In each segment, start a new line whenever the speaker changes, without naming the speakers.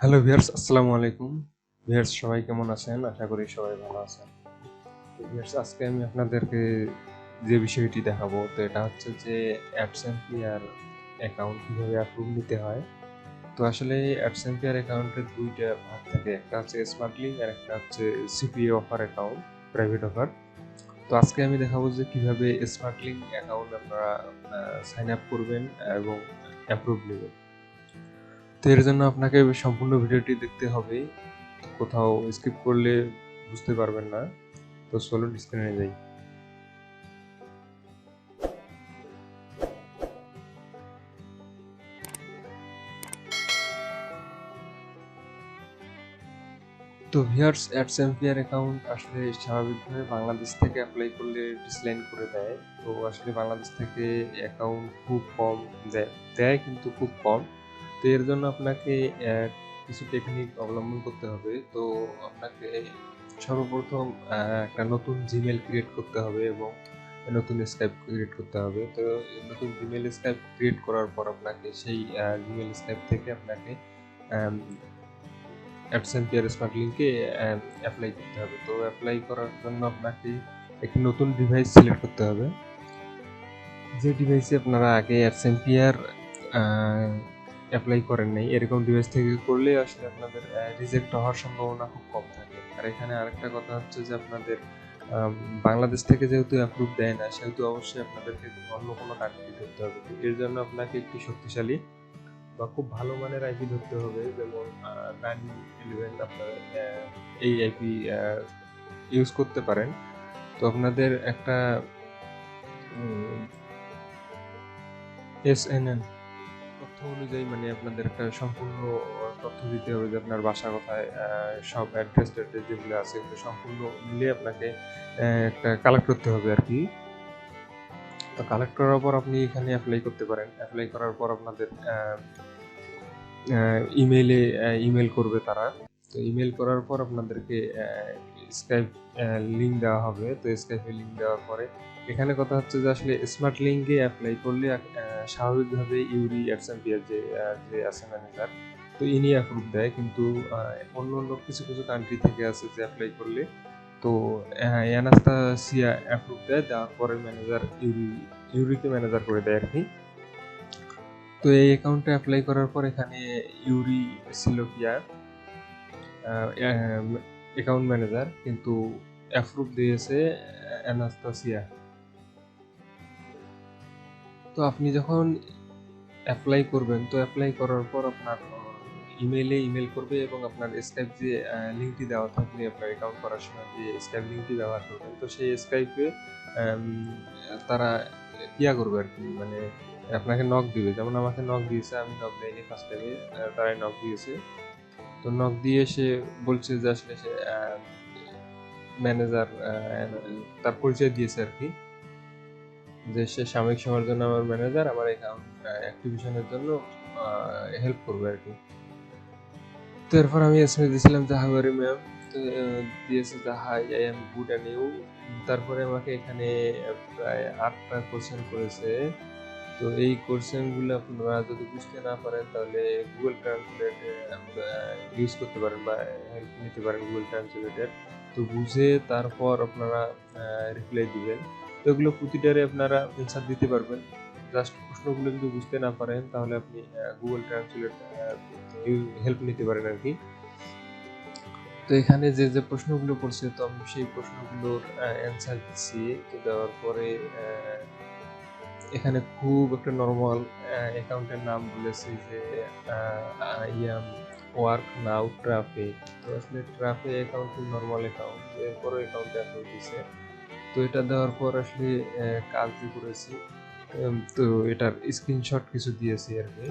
Hello viewers, আসসালামু আলাইকুম। Viewers সবাই কেমন আছেন? আশা করি সবাই ভালো আছেন। তো ভিউয়ার্স আজকে আমি আপনাদেরকে যে বিষয়টি দেখাবো, তো এটা হচ্ছে যে অ্যাডসেম্পিয়ার অ্যাকাউন্ট কিভাবে অ্যাপ্রুভ নিতে হয়। তো আসলে অ্যাডসেম্পিয়ার অ্যাকাউন্টের দুইটা ভাগ থাকে, একটা হচ্ছে স্মার্টলিংক আর একটা হচ্ছে CPA offer account, private offer. তো আজকে আমি দেখাবো যে কিভাবে স্মার্টলিংক অ্যাকাউন্ট আপনারা সাইন আপ করবেন এবং অ্যাপ্রুভ নেবেন। তো এর জন্য আপনাকে সম্পূর্ণ ভিডিওটি দেখতে হবে, কোথাও স্কিপ করলে বুঝতে পারবেন না। তো চলুন স্ক্রিনে যাই। তো ভিউয়ার্স, অ্যাডসেম্পিয়ার অ্যাকাউন্ট আসলে স্বাভাবিকভাবে বাংলাদেশ থেকে অ্যাপ্লাই করলে ডিসলাইন করে দেয়। তো আসলে বাংলাদেশ থেকে অ্যাকাউন্ট খুব কম দেয় কিন্তু খুব কম। তো এর জন্য আপনাকে কিছু টেকনিক অবলম্বন করতে হবে। তো আপনাকে সর্বপ্রথম একটা নতুন জিমেল ক্রিয়েট করতে হবে এবং নতুন স্কাইপ ক্রিয়েট করতে হবে। তো নতুন জিমেল স্কাইপ ক্রিয়েট করার পর আপনাকে সেই জিমেল স্কাইপ থেকে আপনাকে অ্যাডসেম্পিয়ার স্মার্টলিংকে অ্যাপ্লাই করতে হবে। তো অ্যাপ্লাই করার জন্য আপনাকে একটি নতুন ডিভাইস সিলেক্ট করতে হবে। যে ডিভাইসে আপনারা আগে অ্যাডসেম্পিয়ার অ্যাপ্লাই করেন নাই, এরকম ডিভাইস থেকে করলে আসলে আপনাদের রিজেক্ট হওয়ার সম্ভাবনা খুব কম থাকে। আর এখানে আরেকটা কথা হচ্ছে যে আপনাদের বাংলাদেশ থেকে যেহেতু অ্যাপ্রুভ দেয় না, সেহেতু অবশ্যই আপনাদেরকে অন্য কোনো কান্ট্রি ধরতে হবে। এর জন্য আপনাকে একটি শক্তিশালী বা খুব ভালো মানের আইপি ধরতে হবে, যেমন 911 আপনারা এই আইপি ইউজ করতে পারেন। তো আপনাদের একটা এসএনএন তথ্য অনুযায়ী, মানে আপনাদের একটা সম্পূর্ণ তথ্য দিতে হবে যে আপনার বাসা কোথায়, সব অ্যাড্রেস ট্যাড্রেস যেগুলো আছে এগুলো সম্পূর্ণ মিলিয়ে আপনাকে একটা কালেক্ট করতে হবে আর কি। তো কালেক্ট করার পর আপনি এখানে অ্যাপ্লাই করতে পারেন। অ্যাপ্লাই করার পর আপনাদের ইমেইলে ইমেল করবে তারা। তো ইমেল করার পর আপনাদেরকে স্কাইপ লিঙ্ক দেওয়া হবে। তো স্কাইপে লিঙ্ক দেওয়ার পরে এখানে কথা হচ্ছে যে আসলে স্মার্ট লিঙ্কে অ্যাপ্লাই করলে স্বাভাবিকভাবে ইউরি অ্যাডসেম্পিয়ার যে আছে ম্যানেজার, তো ইনি অ্যাপ্রুভ দেয়। কিন্তু অন্য অন্য কিছু কিছু কান্ট্রি থেকে আছে যে অ্যাপ্লাই করলে তো অ্যানাস্তাসিয়া অ্যাপ্রুভ দেয়, দেওয়ার পরে ম্যানেজার ইউরিকে ম্যানেজার করে দেয় আর কি। তো এই অ্যাকাউন্টে অ্যাপ্লাই করার পর এখানে ইউরি ছিল কিয়া অ্যাকাউন্ট ম্যানেজার, কিন্তু অ্যাপ্রুভ দিয়েছে অ্যানাস্তাসিয়া। তো আপনি যখন অ্যাপ্লাই করবেন, তো অ্যাপ্লাই করার পর আপনার ইমেইলে ইমেল করবে এবং আপনার স্কাইপ যে লিঙ্কটি দেওয়া থাকবে আপনার অ্যাকাউন্ট করার সময় যে স্কাইপ লিঙ্কটি ব্যবহার করবেন, তো সেই স্কাইপে তারা ইয়া করবে আর কি, মানে আপনাকে নক দিবে। যেমন আমাকে নক দিয়েছে, আমি নক দেইনি ফার্স্ট টাইমে, তারাই নক দিয়েছে। তো নক দিয়ে সে বলছে যে আসলে সে ম্যানেজার, তার পরিচয় দিয়েছে আর কি, যে সে সাময়িক সময়ের জন্য আমার ম্যানেজার, আমার অ্যাকাউন্ট অ্যাক্টিভেশনের জন্য হেল্প করবে আর কি। তো এরপর আমি এসএমএস দিয়েছিলাম যে হাউ আর ইউ ম্যাম। তো দিয়েছে যে hi, I am good and you. তারপরে আমাকে এখানে প্রায় 8টা কোশ্চেন করেছে। তো এই কোশ্চেনগুলো আপনারা যদি বুঝতে না পারেন তাহলে গুগল ট্রান্সলেট ইউজ করতে পারেন বা হেল্প নিতে পারেন গুগল ট্রান্সলেটের। তো বুঝে তারপর আপনারা রিপ্লাই দিবেন। তো এগুলো প্রতিটারে আপনারা অ্যান্সার দিতে পারবেন। জাস্ট প্রশ্নগুলো যদি বুঝতে না পারেন তাহলে আপনি গুগল ট্রান্সলেট হেল্প নিতে পারেন আর কি। তো এখানে যে যে প্রশ্নগুলো পড়ছে, তো আমি সেই প্রশ্নগুলোর অ্যান্সার দিচ্ছি। তো দেওয়ার পরে এখানে খুব একটা নর্মাল অ্যাকাউন্টের নাম বলেছি যে আই অ্যাম ওয়ার্ক নাও ট্রাফে। তো আসলে ট্রাফে অ্যাকাউন্ট খুব নর্মাল অ্যাকাউন্ট, এরপরও অ্যাকাউন্টে অ্যাপ্রুভ দিয়েছে। তো এটা দেওয়ার পর আসলে কাজ যে করেছি, তো এটার স্ক্রিনশট কিছু দিয়েছি আর কি।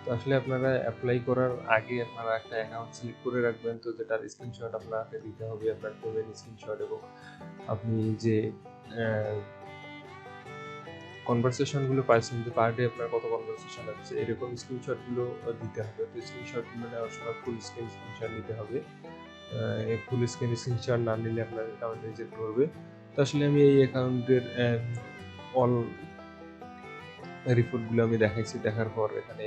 তো আসলে আপনারা অ্যাপ্লাই করার আগে আপনারা একটা অ্যাকাউন্ট সিলেক্ট করে রাখবেন, তো যেটার স্ক্রিনশট আপনাকে দিতে হবে, আপনার পেমেন্ট স্ক্রিনশট এবং আপনি যে কনভারসেশনগুলো পাইছেন, যে পার ডে আপনার কত কনভারসেশন আছে, এরকম স্ক্রিনশটগুলো দিতে হবে। তো স্ক্রিনশটগুলো নেওয়ার সময় ফুল স্ক্রিন স্ক্রিনশট নিতে হবে। ফুল স্ক্রিন স্ক্রিনশট না নিলে আপনার অ্যাকাউন্ট রিজেক্ট করবে। তো আসলে আমি এই অ্যাকাউন্টের অল রিপোর্টগুলো আমি দেখাইছি। দেখার পর এখানে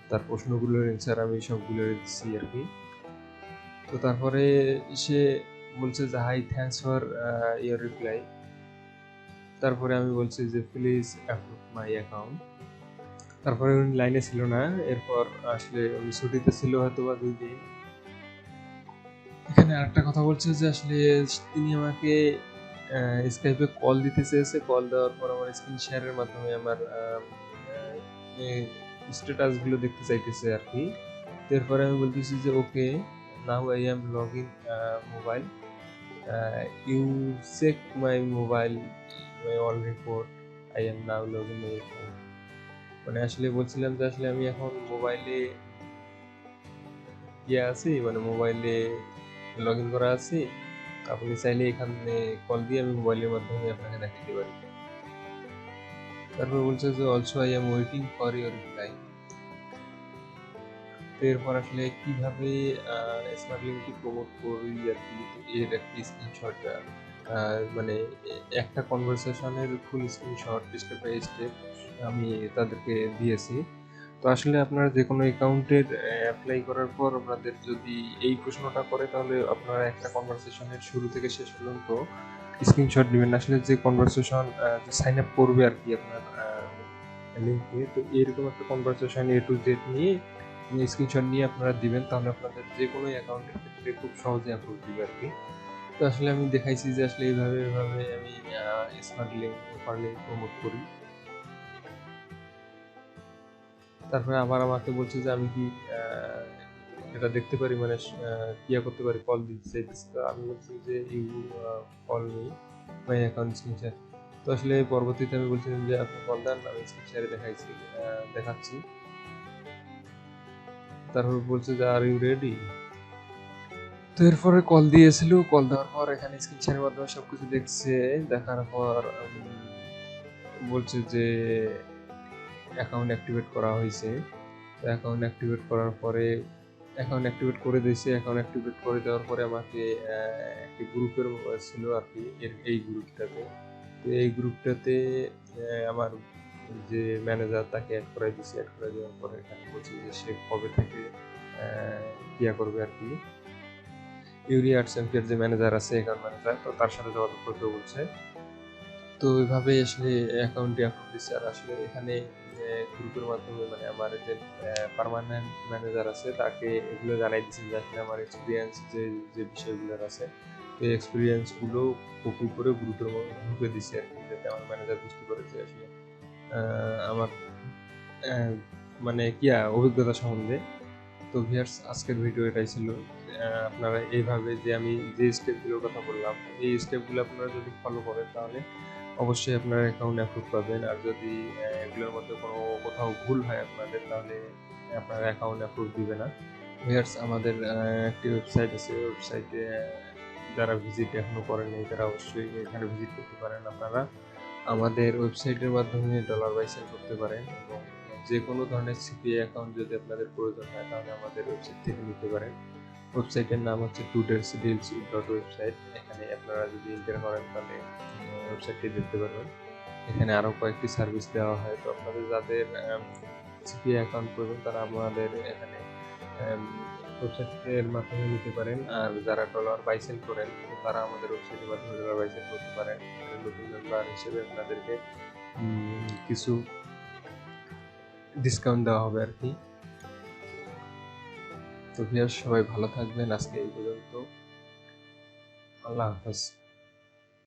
তার প্রশ্নগুলোর অ্যান্সার আমি সবগুলো দিচ্ছি আর কি। তো তারপরে সে বলছে যে hi, thanks for your reply. তারপরে আমি বলছি যে প্লিজ অ্যাপ্রুভ মাই অ্যাকাউন্ট। তারপরে উনি লাইনে ছিল না, এরপর আসলে উনি ছুটিতে ছিল হয়তো বা 2 দিন। এখানে আরেকটা কথা বলছে যে আসলে তিনি আমাকে স্কাইপে কল দিতে চেয়েছে। কল দেওয়ার পর আমার স্ক্রিন শেয়ারের মাধ্যমে আমার স্ট্যাটাসগুলো দেখতে চাইতেছে আর কি। এরপরে আমি বলতেছি যে okay, now I am log in mobile, you check my mobile, my all report, I am now log in my phone. মানে আসলে বলছিলাম যে আসলে আমি এখন মোবাইলে আছি, মানে মোবাইলে লগ ইন করা আছি। আপনি চাইলে এখানে কল দিয়ে আমি মোবাইলের মাধ্যমে আপনাকে দেখাতে পারি। তারপর বলছে যে also I am waiting for your reply. তো এরপর আসলে কিভাবে স্মার্ট লিঙ্কটি প্রমোট করি আর কি, এর একটি স্ক্রিনশট, মানে একটা কনভারসেশনের ফুল স্ক্রিনশট স্টেপ বাই স্টেপ আমি তাদেরকে দিয়েছি। তো আসলে আপনারা যে কোনো অ্যাকাউন্টের অ্যাপ্লাই করার পর আপনাদের যদি এই প্রশ্নটা করে, তাহলে আপনারা একটা কনভারসেশনের শুরু থেকে শেষ পর্যন্ত স্ক্রিনশট নেবেন। আসলে যে কনভারসেশন সাইন আপ করবে আর কি আপনার লিঙ্কে, তো এরকম একটা কনভারসেশন এ টু জেড নিয়ে স্ক্রিনশট নিয়ে আপনারা দিবেন, তাহলে আপনাদের যে কোনো অ্যাকাউন্টের ক্ষেত্রে খুব সহজে অ্যাপ্রুভ দিবে আর কি। তো আসলে আমি দেখাইছি যে আসলে এইভাবে আমি স্মার্ট লিঙ্ক প্রমোট করি। তারপরে আবার আমাকে বলছে যে আমি কি এটা দেখতে পারি, মানে কিয়া করতে পারি, কল দিতে চাইতেছি। তো আমি বলছি যে you call me my account screenshot. তো আসলে পরবর্তীতে আমি বলছিলাম যে আপনি কল দেন, আমি স্ক্রিন শেয়ারে দেখাচ্ছি। তারপর বলছে যে আর ইউ রেডি। তো এরপরে কল দিয়েছিল, কল দেওয়ার পর এখানে স্ক্রিন শেয়ারের মাধ্যমে সবকিছু দেখছে। দেখার পর বলছে যে অ্যাকাউন্ট অ্যাক্টিভেট করা হয়েছে। তো অ্যাকাউন্ট অ্যাক্টিভেট করার পরে অ্যাকাউন্ট অ্যাক্টিভেট করে দিয়েছে। অ্যাকাউন্ট অ্যাক্টিভেট করে দেওয়ার পরে আমাকে একটি গ্রুপের ছিল আর কি, এই গ্রুপটাতে। তো এই গ্রুপটাতে আমার যে ম্যানেজার তাকে অ্যাড করাই দিয়েছে। অ্যাড করে দেওয়ার পরে এখানে বলছে যে সে কবে থেকে ক্রিয়া করবে আর কি। ইউরি আডসেম্পিয়ার যে ম্যানেজার আছে, অ্যাকাউন্ট ম্যানেজার, তো তার সাথে যোগাযোগ করতে বলছে। তো ওইভাবে আসলে অ্যাকাউন্টটি আপলোড দিচ্ছে। আর আসলে এখানে গ্রুপের মাধ্যমে মানে আমার যে পার্মানেন্ট ম্যানেজার আছে তাকে এগুলো জানাই দিচ্ছি যে আসলে আমার এক্সপিরিয়েন্স যে বিষয়গুলো আছে, তো এই এক্সপিরিয়েন্সগুলো কপি করে গ্রুপে দিচ্ছে আর কি, যাতে আমার ম্যানেজার বুঝতে পারে যে আসলে আমার মানে অভিজ্ঞতা সম্বন্ধে। তো ভিউয়ার্স, আজকের ভিডিও এটাই ছিল। আপনারা এইভাবে যে আমি যে স্টেপগুলোর কথা বললাম, এই স্টেপগুলো আপনারা যদি ফলো করেন, তাহলে অবশ্যই আপনার অ্যাকাউন্ট অ্যাপ্রুভ পাবেন। আর যদি এগুলোর মধ্যে কোথাও ভুল হয় আপনাদের, তাহলে আপনার অ্যাকাউন্ট অ্যাপ্রুভ দিবে না। ভিউয়ার্স, আমাদের একটি ওয়েবসাইট আছে, ওয়েবসাইটে যারা ভিজিট এখনো করেননি তারা অবশ্যই এখানে ভিজিট করতে পারেন। আপনারা আমাদের ওয়েবসাইটের মাধ্যমে ডলার বাই সেল করতে পারেন, এবং যে কোনো ধরনের সিপিএ অ্যাকাউন্ট যদি আপনাদের প্রয়োজন হয়, তাহলে আমাদের ওয়েবসাইট থেকে নিতে পারেন। ওয়েবসাইটের নাম হচ্ছে tudelsdeals.website। এখানে আপনারা যদি এন্টার করেন, তাহলে ওয়েবসাইটটি দেখতে পারবেন। এখানে আরও কয়েকটি সার্ভিস দেওয়া হয়। তো আপনাদের যাদের সিপিএ অ্যাকাউন্ট প্রয়োজন, তারা আমাদের এখানে ওয়েবসাইটের মাধ্যমে নিতে পারেন। আর যারা ডলার বাই সেল করেন, তারা আমাদের ওয়েবসাইটের মাধ্যমে ডলার বাই সেল করতে পারেন। নতুন মেম্বার হিসেবে আপনাদেরকে কিছু ডিসকাউন্ট দেওয়া হবে আর কি। তো ভিউয়ার্স, সবাই ভালো থাকবেন। আজকে এই পর্যন্ত। আল্লাহ হাফেজ।